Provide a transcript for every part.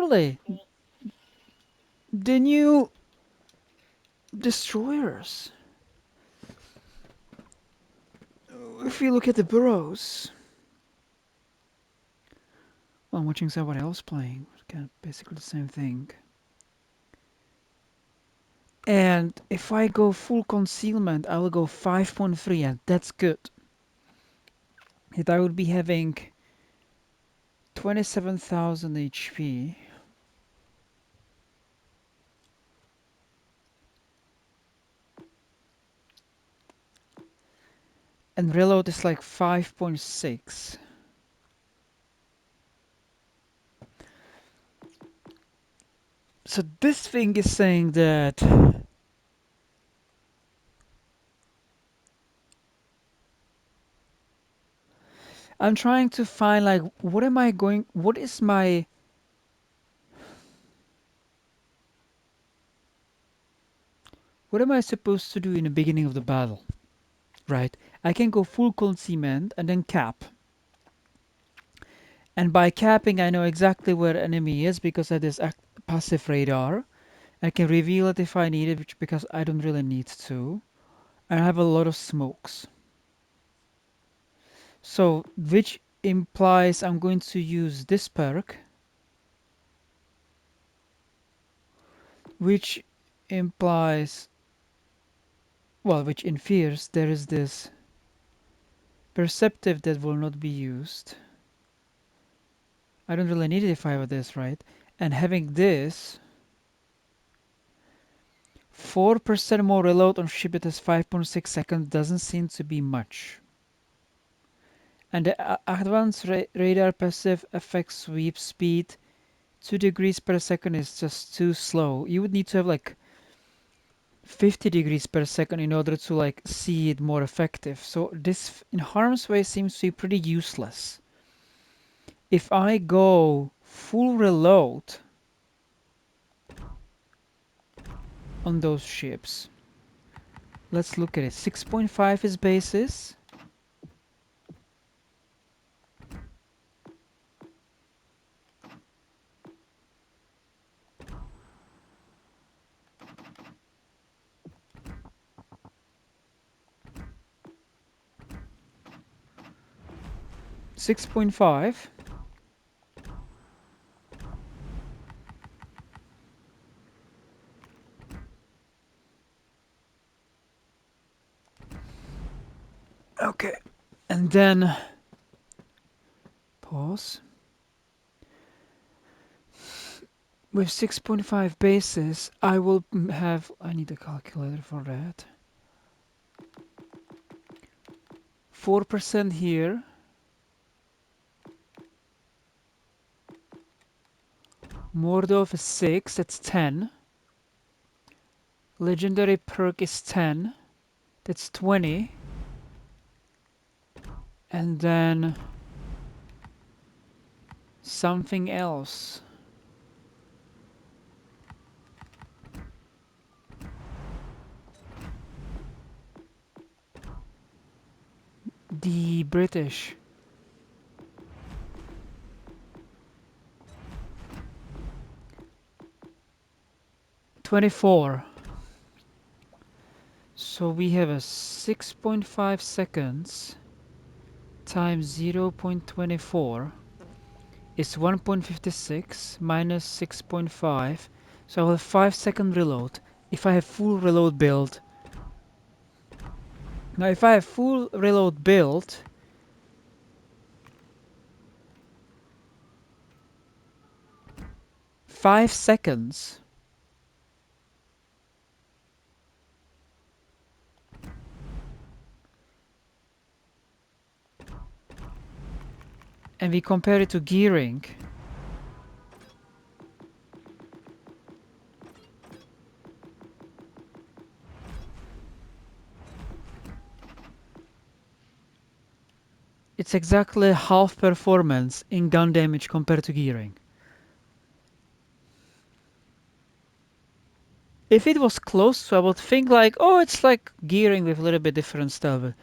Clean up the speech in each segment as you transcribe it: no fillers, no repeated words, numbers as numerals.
actually, the new destroyers. If you look at the Burrows, well, I'm watching someone else playing. Kind of basically the same thing. And if I go full concealment, I will go 5.3, and that's good. If I would be having 27,000 HP. And reload is like 5.6. So this thing is saying that I'm trying to find like what am I supposed to do in the beginning of the battle? Right? I can go full concealment and then cap. And by capping I know exactly where the enemy is because I have this passive radar. I can reveal it if I need it, which because I don't really need to. I have a lot of smokes. So which implies I'm going to use this perk, which implies, well, which infers there is this perceptive that will not be used. I don't really need it if I have this, right? And having this 4% more reload on ship that has 5.6 seconds doesn't seem to be much. And the advanced radar passive effect sweep speed 2 degrees per second is just too slow. You would need to have like 50 degrees per second in order to like see it more effective. So this in harm's way seems to be pretty useless. If I go full reload on those ships, let's look at it. 6.5 is basis. $6.5. Okay, and then pause. With 6.5 bases, I will have. I need a calculator for that. 4% here. Mordov is 6, that's 10. Legendary perk is 10, that's 20. And then something else. The British. 24. So we have a 6.5 seconds times 0.24 is 1.56 minus 6.5. So I'll have 5-second reload if I have full reload build. Now if I have full reload build, 5 seconds. And we compare it to gearing. It's exactly half performance in gun damage compared to gearing. If it was close, I would think like, oh, it's like gearing with a little bit different stuff.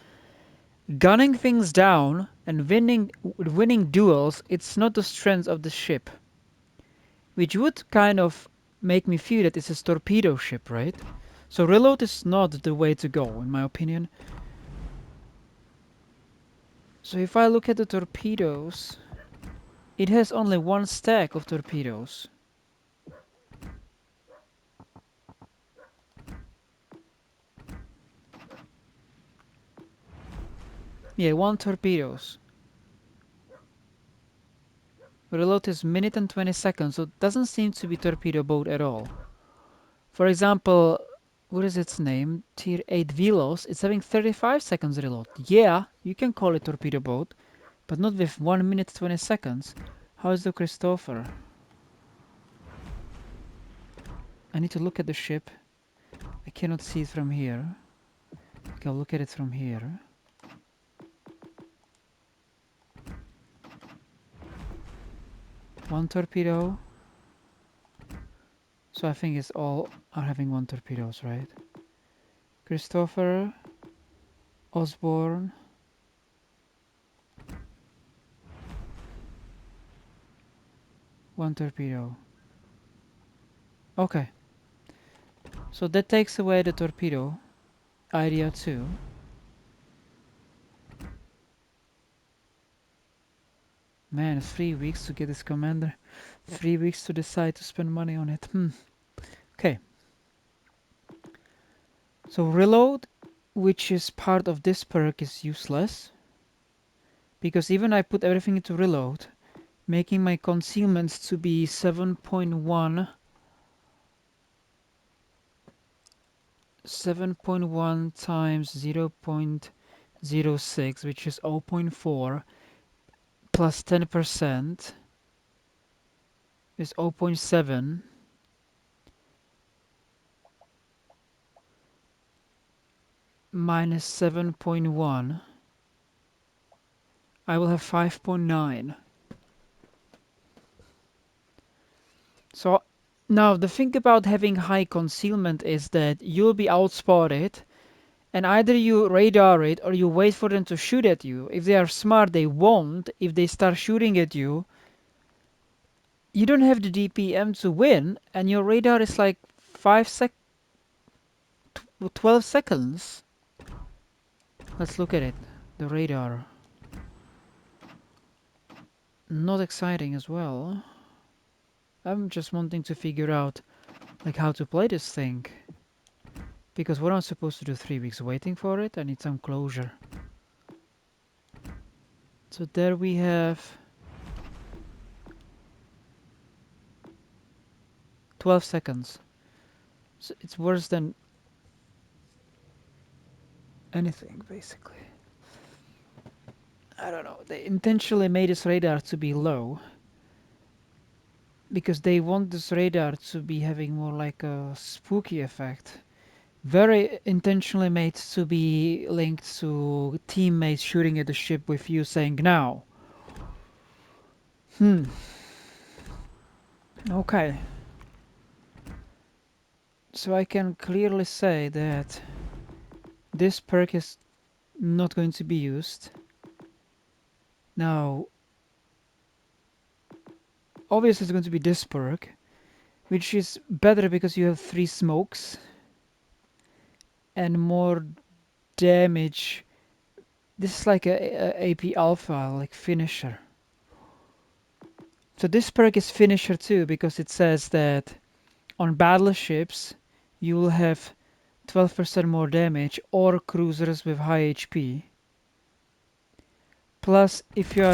Gunning things down and winning duels, it's not the strength of the ship. which would kind of make me feel that it's a torpedo ship, right? So reload is not the way to go, in my opinion. So if I look at the torpedoes, it has only one stack of torpedoes. Yeah, one torpedoes. Reload is minute and 20 seconds, so it doesn't seem to be torpedo boat at all. For example, what is its name? Tier 8 Velos, it's having 35 seconds reload. Yeah, you can call it torpedo boat, but not with 1 minute 20 seconds. How is the Christopher? I need to look at the ship. I cannot see it from here. Okay, I'll look at it from here. One torpedo. So I think it's all are having one torpedoes, right? Christopher, Osborne. One torpedo. Okay. So that takes away the torpedo idea too. Man, 3 weeks to get this commander. 3 weeks to decide to spend money on it. Okay. So reload, which is part of this perk, is useless. Because even I put everything into reload, making my concealments to be 7.1 times 0.06, which is 0.4 plus 10% is 0.7 minus 7.1. I will have 5.9. So now the thing about having high concealment is that you'll be outspotted, and either you radar it or you wait for them to shoot at you. If they are smart, they won't. If they start shooting at you, you don't have the DPM to win, and your radar is like 12 seconds. Let's look at it. The radar. Not exciting as well. I'm just wanting to figure out like how to play this thing. Because what I'm supposed to do 3 weeks waiting for it, I need some closure. So there we have 12 seconds. So it's worse than anything, basically. I don't know. They intentionally made this radar to be low because they want this radar to be having more like a spooky effect. Very intentionally made to be linked to teammates shooting at the ship with you saying now. Okay. So I can clearly say that this perk is not going to be used. Now, obviously it's going to be this perk, which is better because you have 3 smokes and more damage. This is like a AP alpha, like finisher. So this perk is finisher too, because it says that on battleships you will have 12% more damage or cruisers with high HP. Plus if you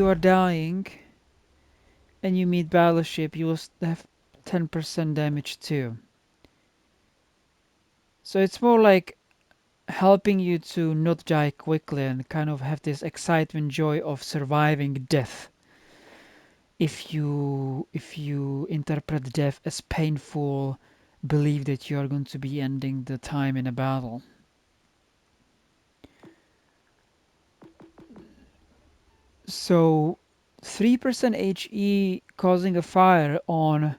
are dying and you meet battleship, you will have 10% damage too. So it's more like helping you to not die quickly and kind of have this excitement, joy of surviving death. If you interpret death as painful, believe that you are going to be ending the time in a battle. So 3% HE causing a fire on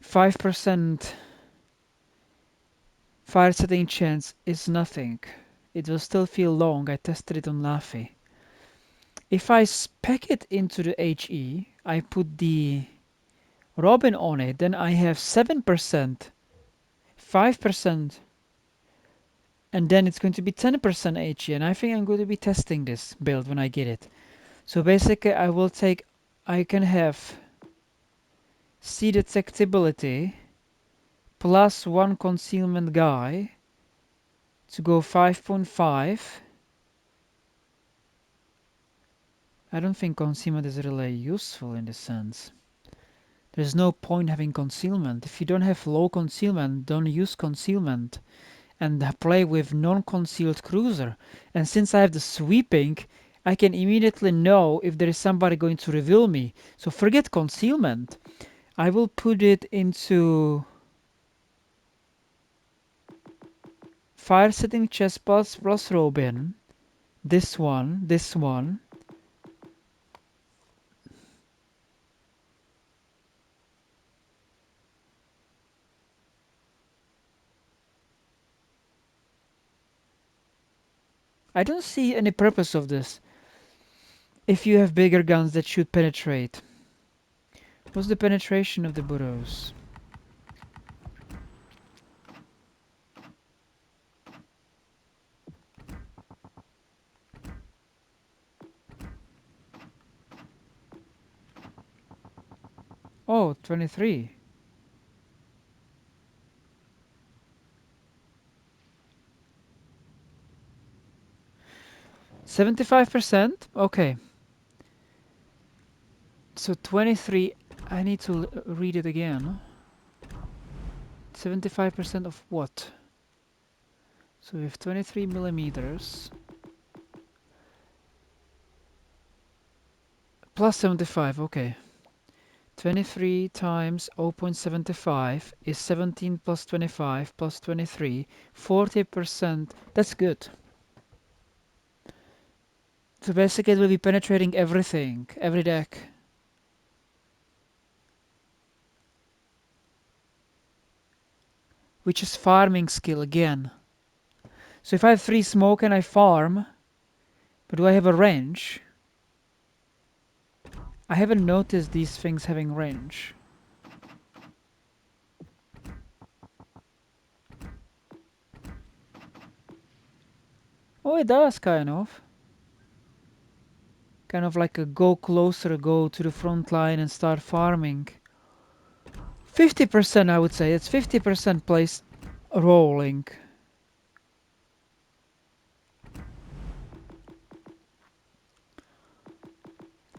5% fire setting chance is nothing. it will still feel long. I tested it on Laffy. If I spec it into the HE, I put the Robin on it, then I have 7%, 5%, and then it's going to be 10% HE, and I think I'm going to be testing this build when I get it. So basically I can have C detectability plus 1 concealment guy to go 5.5. I don't think concealment is really useful in this sense. There's no point having concealment. If you don't have low concealment, don't use concealment and play with non-concealed cruiser. And since I have the sweeping, I can immediately know if there is somebody going to reveal me. So forget concealment. I will put it into fire setting chest plus Robin. This one, this one. I don't see any purpose of this if you have bigger guns that should penetrate. What's the penetration of the Burrows? Oh, 23. 75%? Okay. So 23, I need to read it again. 75% of what? So we have 23 millimeters plus 75, okay. 23 times 0.75 is 17 plus 25 plus 23, 40%. That's good. So basically it will be penetrating everything, every deck. Which is farming skill again. So if I have 3 smoke and I farm, but do I have a range? I haven't noticed these things having range. Oh, it does, kind of. Kind of like a go closer, go to the front line and start farming. 50% I would say. It's 50% place rolling.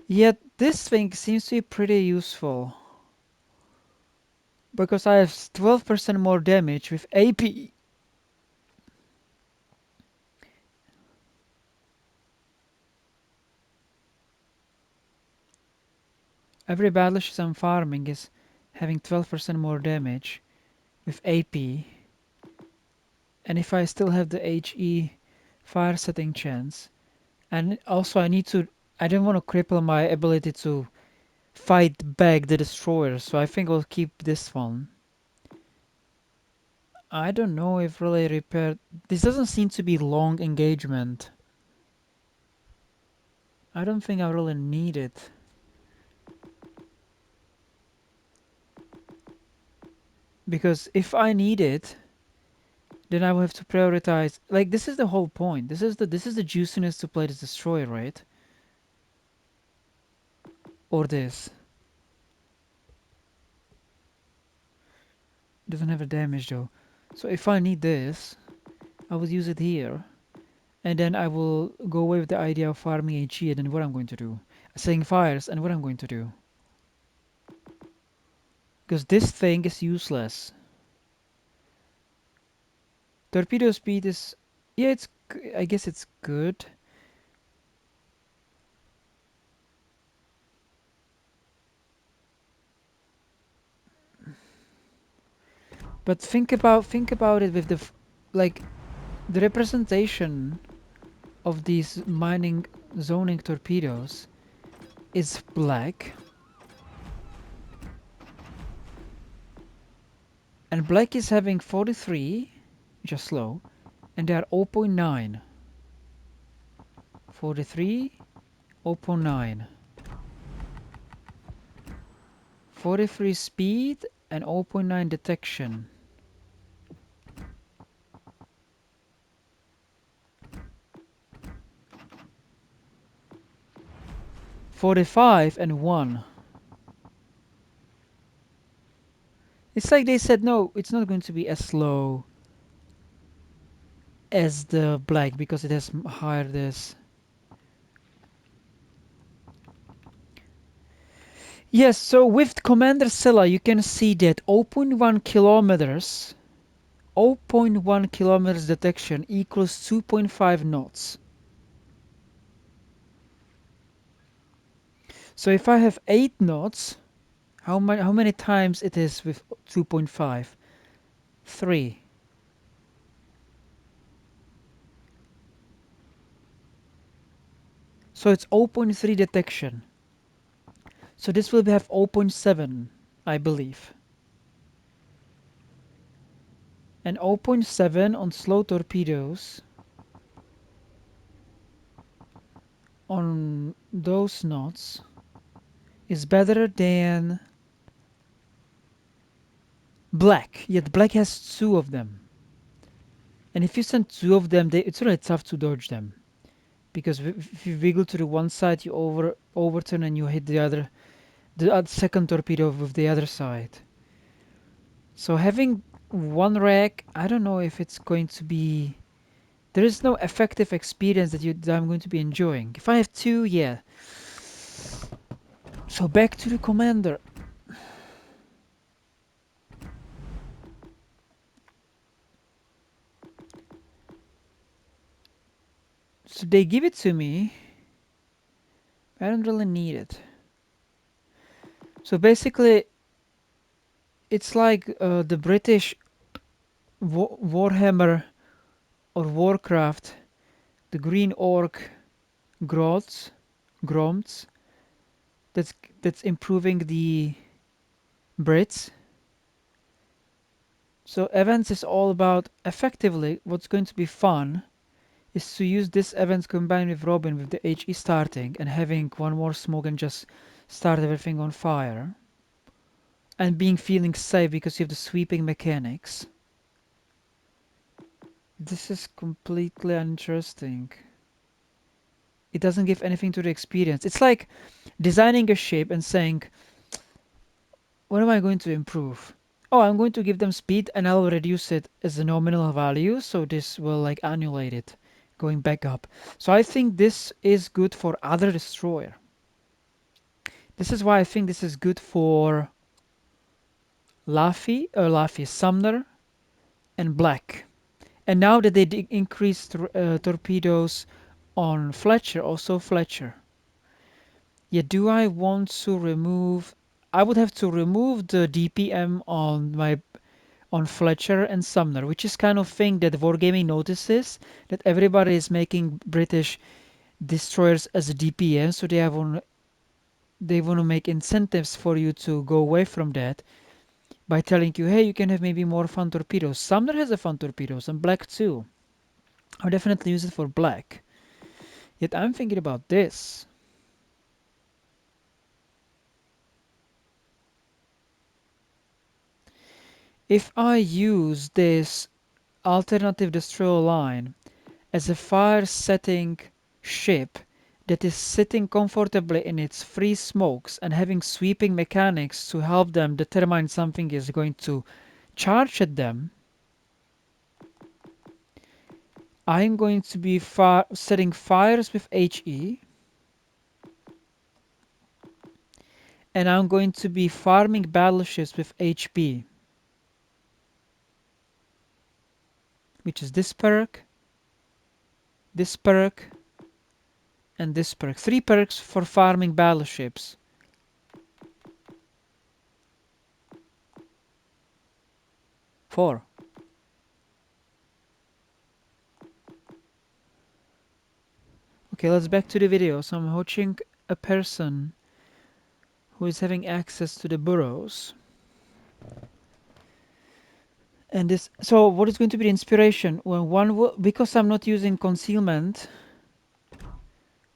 Yet this thing seems to be pretty useful. Because I have 12% more damage with AP. Every battleship I'm farming is having 12% more damage with AP. And if I still have the HE fire setting chance, and also I don't want to cripple my ability to fight back the destroyers, so I think I'll keep this one. I don't know if really repair. This doesn't seem to be long engagement. I don't think I really need it. Because if I need it, then I will have to prioritize. Like this is the whole point. This is the juiciness to play this destroyer, right? Or this. Doesn't have a damage though. So if I need this, I will use it here. And then I will go away with the idea of farming HE and then what I'm going to do. Setting fires and what I'm going to do. Because this thing is useless. Torpedo speed is... Yeah, I guess it's good. But think about it with like the representation of these mining zoning torpedoes is black. And black is having 43, which is slow, and they are 0.9. 43, 0.9. 43 speed and 0.9 detection. 45 and 1. It's like they said, no, it's not going to be as slow as the black because it has higher this. Yes, so with Commander Scylla you can see that 0.1 kilometers 0.1 kilometers detection equals 2.5 knots. So if I have 8 knots, how many times it is with 2.5? 3. So it's 0.3 detection. So this will have 0.7, I believe. And 0.7 on slow torpedoes on those knots is better than black. Yet black has 2 of them. And if you send 2 of them, it's really tough to dodge them. Because if you wiggle to the one side, you overturn and you hit the second torpedo with the other side. So having one rack, I don't know if it's going to be. There is no effective experience that I'm going to be enjoying. If I have 2, yeah. So back to the commander. So they give it to me. I don't really need it. So basically, it's like the British Warhammer or Warcraft, the Green Orc Groms. That's improving the Brits. So events is all about effectively what's going to be fun is to use this events combined with Robin with the HE starting and having one more smoke and just start everything on fire. And feeling safe because you have the sweeping mechanics. This is completely uninteresting. It doesn't give anything to the experience. It's like designing a ship and saying, what am I going to improve? Oh, I'm going to give them speed and I'll reduce it as a nominal value, so this will like annulate it, going back up. So I think this is good for other destroyer. This is why I think this is good for Laffy, Sumner, and Black. And now that they increased torpedoes on Fletcher, also Fletcher. Yeah, do I want to remove? I would have to remove the DPM on Fletcher and Sumner, which is kind of thing that Wargaming notices that everybody is making British destroyers as a DPM, so they want to make incentives for you to go away from that by telling you, hey, you can have maybe more fun torpedoes. Sumner has a fun torpedoes and Black too. I'll definitely use it for Black. Yet I'm thinking about this. If I use this alternative destroyer line as a fire setting ship that is sitting comfortably in its free smokes and having sweeping mechanics to help them determine something is going to charge at them, I'm going to be setting fires with HE, and I'm going to be farming battleships with HP, which is this perk, and this perk. 3 perks for farming battleships. 4. Okay, let's back to the video. So I'm watching a person who is having access to the Burrows. And this, so what is going to be the inspiration? When because I'm not using concealment,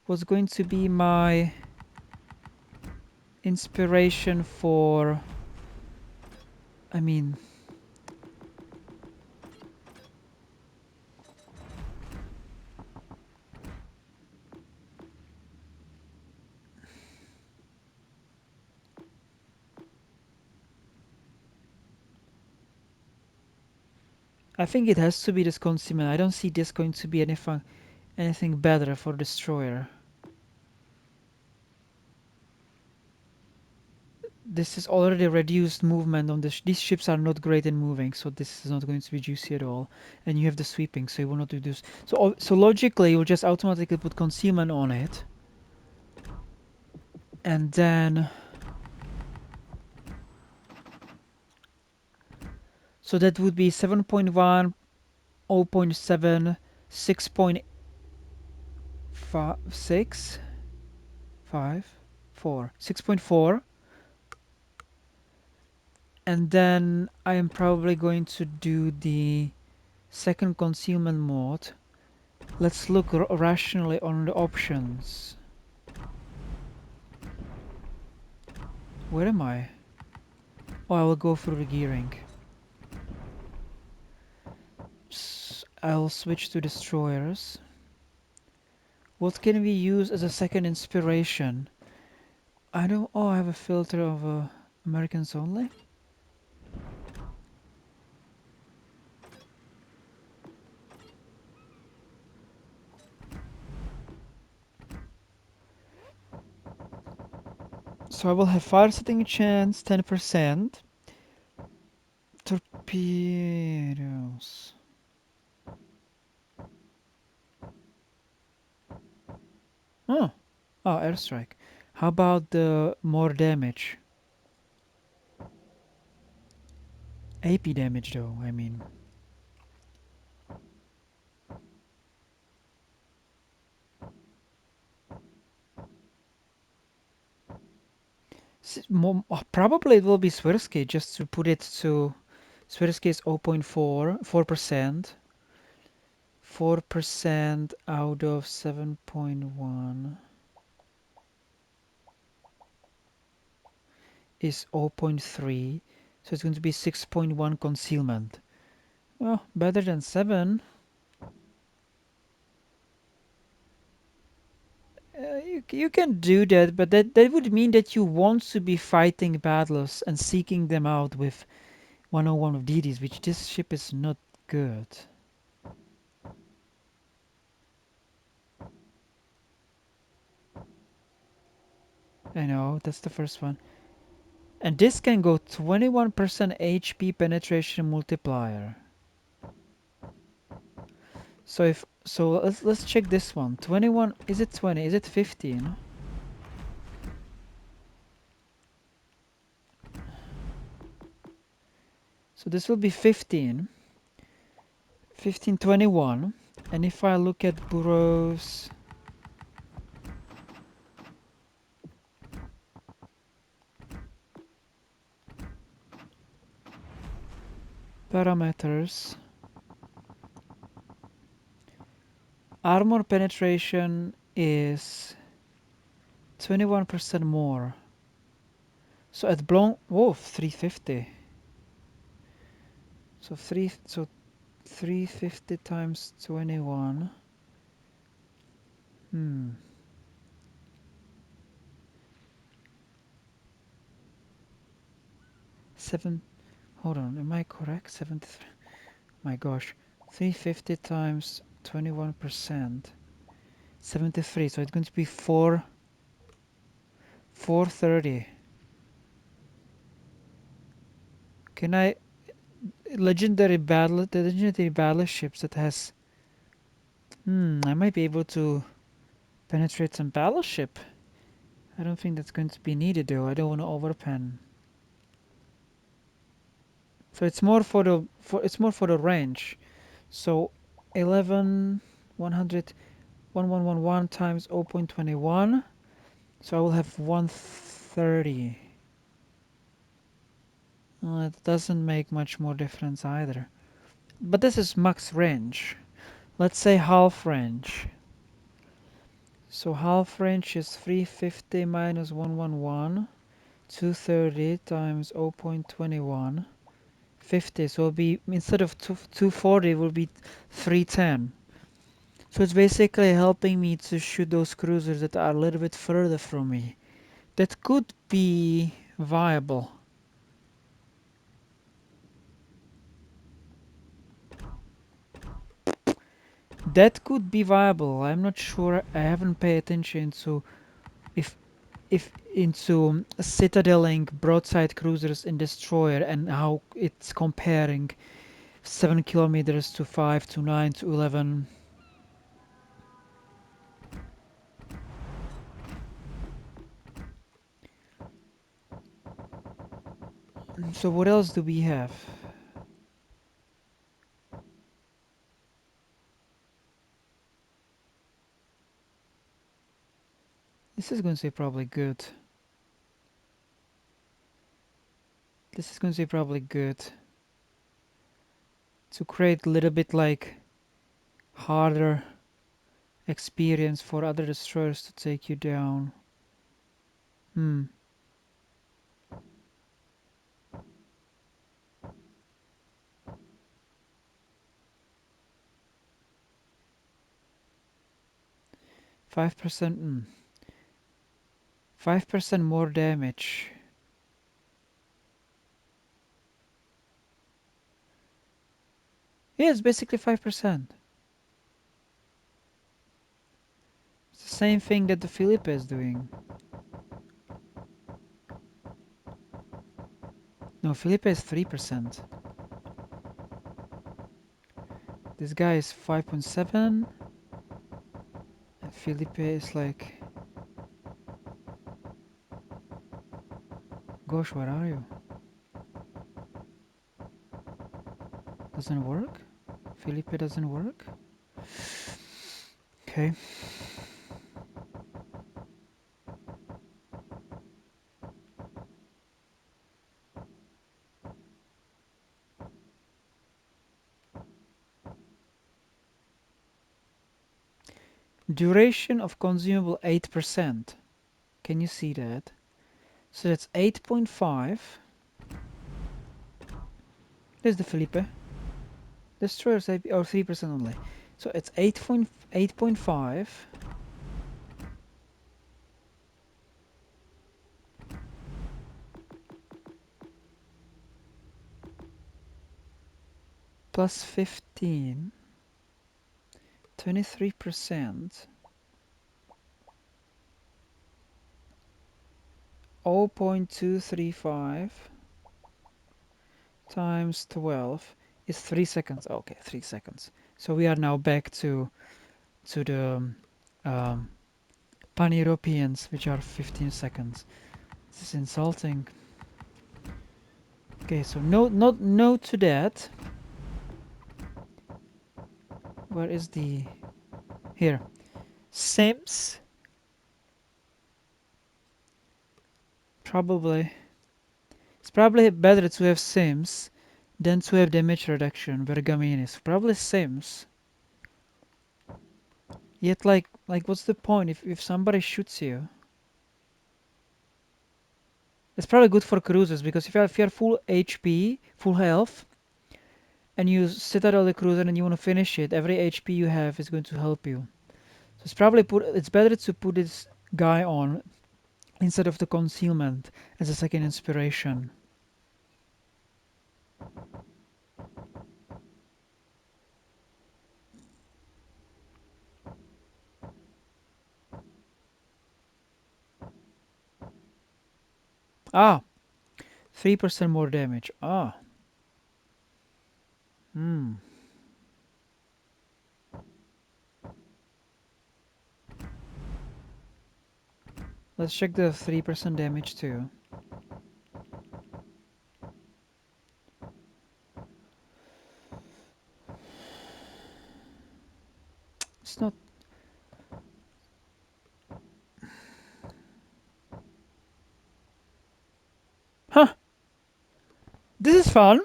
was going to be my inspiration for, I mean, I think it has to be this consumer. I don't see this going to be anything better for destroyer. This is already reduced movement on these ships are not great in moving, so this is not going to be juicy at all. And you have the sweeping, so you will not do this. So logically, you'll just automatically put concealment on it, and then so that would be 7.1, 0.7, 6.6, 5, 4, 6.4, and then I am probably going to do the second concealment mode. Let's look rationally on the options. Where am I? Oh, I will go through the gearing. I'll switch to destroyers. What can we use as a second inspiration? I don't. Oh, I have a filter of Americans only. So I will have fire setting chance 10%. Torpedoes. Oh, oh, airstrike. How about the more damage? AP damage though, I mean. Probably it will be Swirsky just to put it to Swirsky is 0.4, 4%. 4% out of 7.1 is 0.3, so it's going to be 6.1 concealment. Well, better than 7. You can do that, but that would mean that you want to be fighting battles and seeking them out with 101 of DDs, which this ship is not good. I know, that's the first one. And this can go 21% HP penetration multiplier. Let's check this one. 21, is it 20? Is it 15? So this will be 15. 1521. And if I look at Burrows, parameters, armor penetration is 21% more. So at blown, whoa, 350. So 350 times 21. Hmm. 7. Hold on, am I correct? 73. My gosh. 350 times 21%. 73. So it's going to be 430. Can I the legendary battleships that has I might be able to penetrate some battleship. I don't think that's going to be needed though. I don't want to overpen. So it's more for the range. So 11 100 1111 times 0.21. So I will have 130. It doesn't make much more difference either. But this is max range. Let's say half range. So half range is 350 minus 111. 230 times 0.21. 50. So it'll be, instead of 240, it will be 310. So it's basically helping me to shoot those cruisers that are a little bit further from me. That could be viable. That could be viable. I'm not sure. I haven't paid attention to if into citadeling broadside cruisers in destroyer and how it's comparing 7 kilometers to 5 to 9 to 11. So what else do we have? This is going to say probably good. This is going to say probably good. To create a little bit like harder experience for other destroyers to take you down. 5%. 5% more damage. Yeah, it's basically 5%. It's the same thing that the Philippe is doing. No, Philippe is 3%. This guy is 5.7. And Philippe is like... Gosh, where are you? Doesn't work? Philippe doesn't work? Okay. Duration of consumable 8%. Can you see that? So that's 8.5. There's the Felipe. Destroyers AP or 3% only. So it's 8.5 plus 15. 23%. 0.235 times 12 is 3 seconds. Okay, 3 seconds. So we are now back to the pan-Europeans, which are 15 seconds. This is insulting. Okay, so no to that. Where is the... Here. Sims. Probably. It's probably better to have Sims than to have damage reduction, Vergaminis. Probably Sims. Yet, like what's the point if somebody shoots you? It's probably good for cruisers, because if you're full HP, full health, and you sit at the cruiser and you want to finish it, every HP you have is going to help you. So it's better to put this guy on instead of the concealment as a second inspiration. Ah, 3% more damage. Ah. Let's check the 3% damage too. It's not... Huh! This is fun!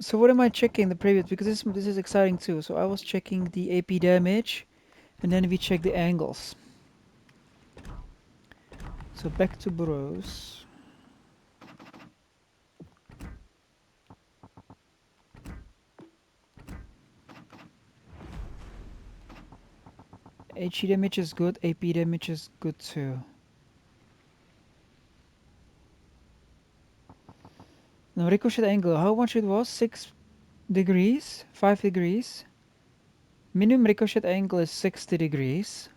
So what am I checking the previous? Because this is exciting too. So I was checking the AP damage, and then we check the angles. So back to Burrows. HE damage is good, AP damage is good too. Now ricochet angle, how much it was? 6 degrees? 5 degrees? Minimum ricochet angle is 60 degrees.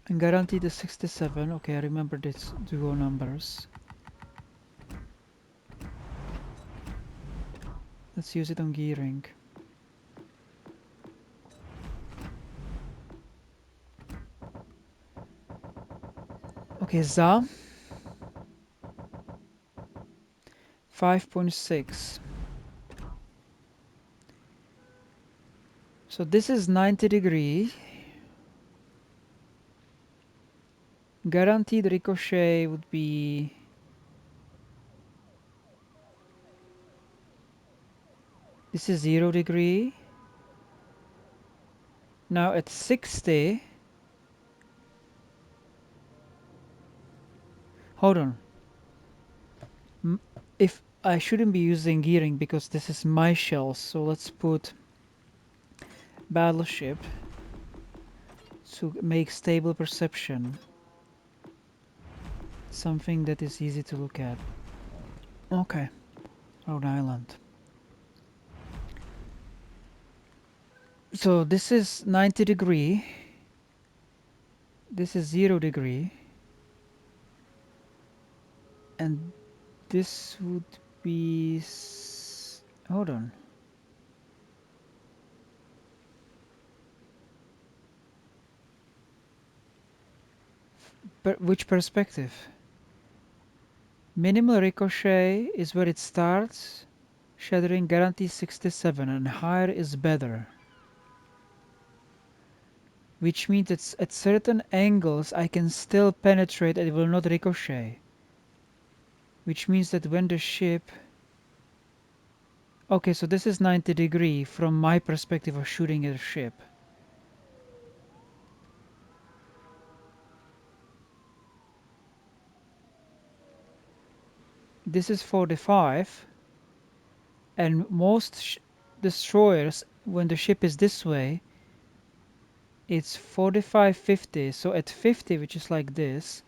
And guaranteed is 67. Okay, I remember this duo numbers. Let's use it on gearing. Okay, ZA 5.6. So this is 90 degree. Guaranteed ricochet would be... This is 0 degree. Now at 60... Hold on. If I shouldn't be using gearing because this is my shell, so let's put battleship to make stable perception. Something that is easy to look at. Okay, Rhode Island. So this is 90 degree. This is 0 degree. And this would be... Hold on. Which perspective? Minimal ricochet is where it starts. Shattering guarantee 67 and higher is better. Which means that at certain angles I can still penetrate and it will not ricochet. Which means that when the ship... Okay, so this is 90 degree from my perspective of shooting at a ship. This is 45. And most destroyers, when the ship is this way, it's 45, 50. So at 50, which is like this,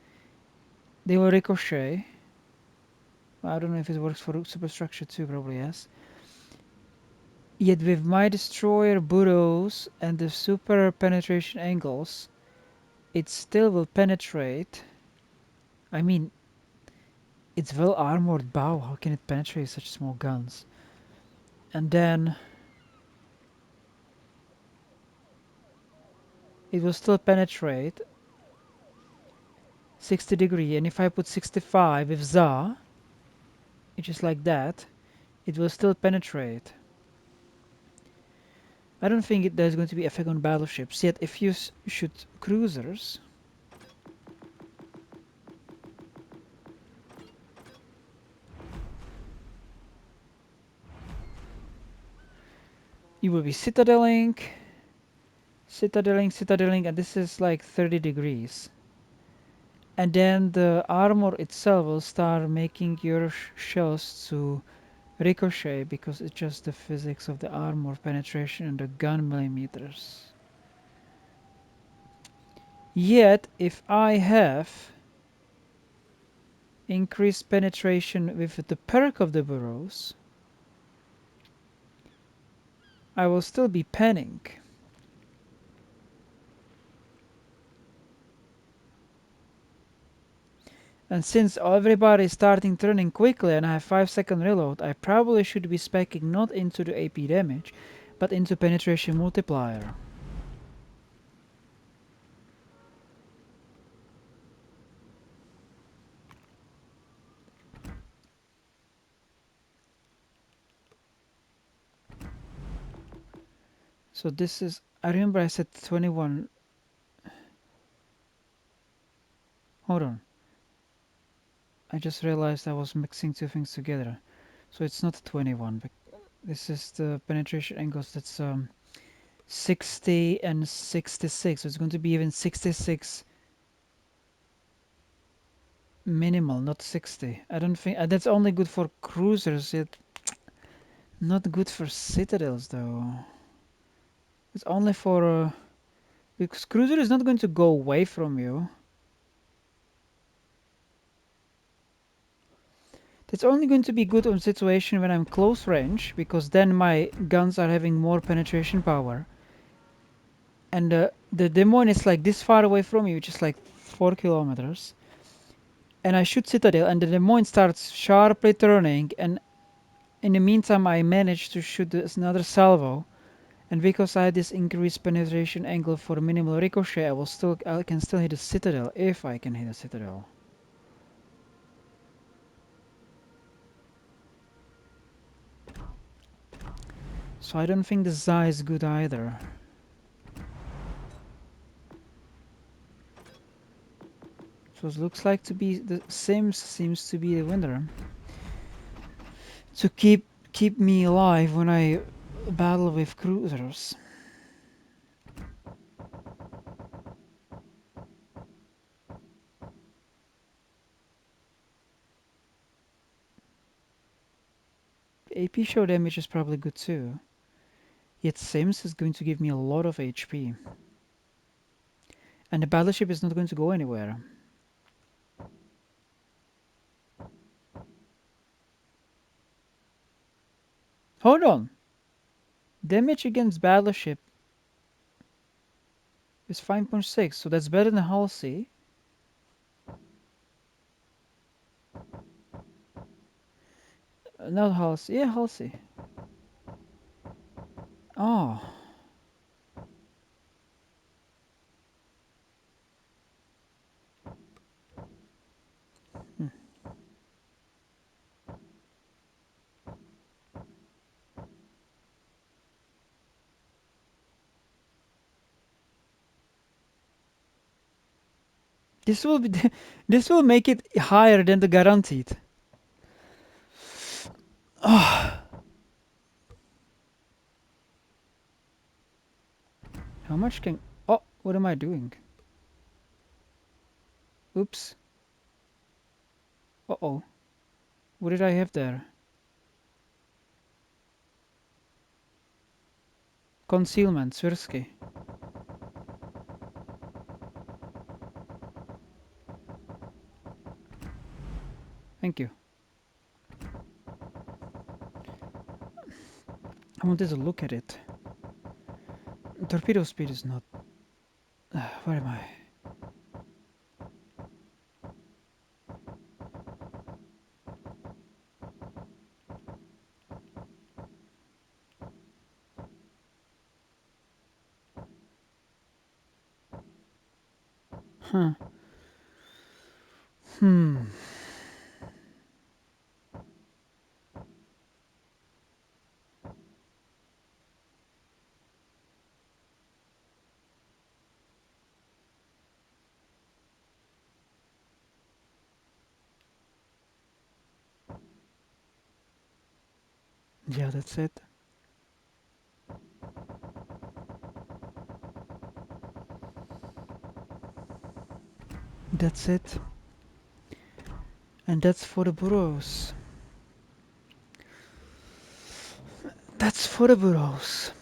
they will ricochet. I don't know if it works for superstructure too, probably yes. Yet with my destroyer Burrows and the super penetration angles, it still will penetrate. I mean, it's well armored bow. How can it penetrate such small guns? And then it will still penetrate 60 degree. And if I put 65 with ZA, which is like that, it will still penetrate. I don't think there's going to be effect on battleships. Yet if you shoot cruisers, you will be citadeling, citadeling, and this is like 30 degrees. And then the armor itself will start making your shells to ricochet because it's just the physics of the armor penetration and the gun millimeters. Yet, if I have increased penetration with the perk of the Burrows, I will still be penning. And since everybody is starting turning quickly and I have 5-second reload, I probably should be speccing not into the AP damage, but into penetration multiplier. So this is, I remember I said 21. Hold on. I just realized I was mixing two things together. So it's not 21. But this is the penetration angles. That's 60 and 66. So it's going to be even 66 minimal, not 60. I don't think that's only good for cruisers. It not good for citadels though. It's only for because cruiser is not going to go away from you. That's only going to be good on situation when I'm close range, because then my guns are having more penetration power. And the demon is like this far away from you, which is like 4 kilometers. And I shoot citadel, and the demon starts sharply turning, and in the meantime I manage to shoot another salvo. And because I had this increased penetration angle for minimal ricochet, I can still hit a citadel if I can hit a citadel. So I don't think the Zai is good either. So it looks like to be the Sims seems to be the winner. To keep me alive when I battle with cruisers. AP show damage is probably good too. Yet Sims is going to give me a lot of HP. And the battleship is not going to go anywhere. Hold on! Damage against battleship is 5.6, so that's better than Halsey. Not Halsey. Yeah, Halsey. Oh. Hmm. This will be this will make it higher than the guaranteed. Oh. How much can... Oh, what am I doing? Oops. Uh-oh. What did I have there? Concealment, Swirsky. Thank you. I wanted to look at it. Torpedo speed is not... where am I? Huh. Hmm. Yeah, that's it. That's it. And that's for the Burrows. That's for the Burrows.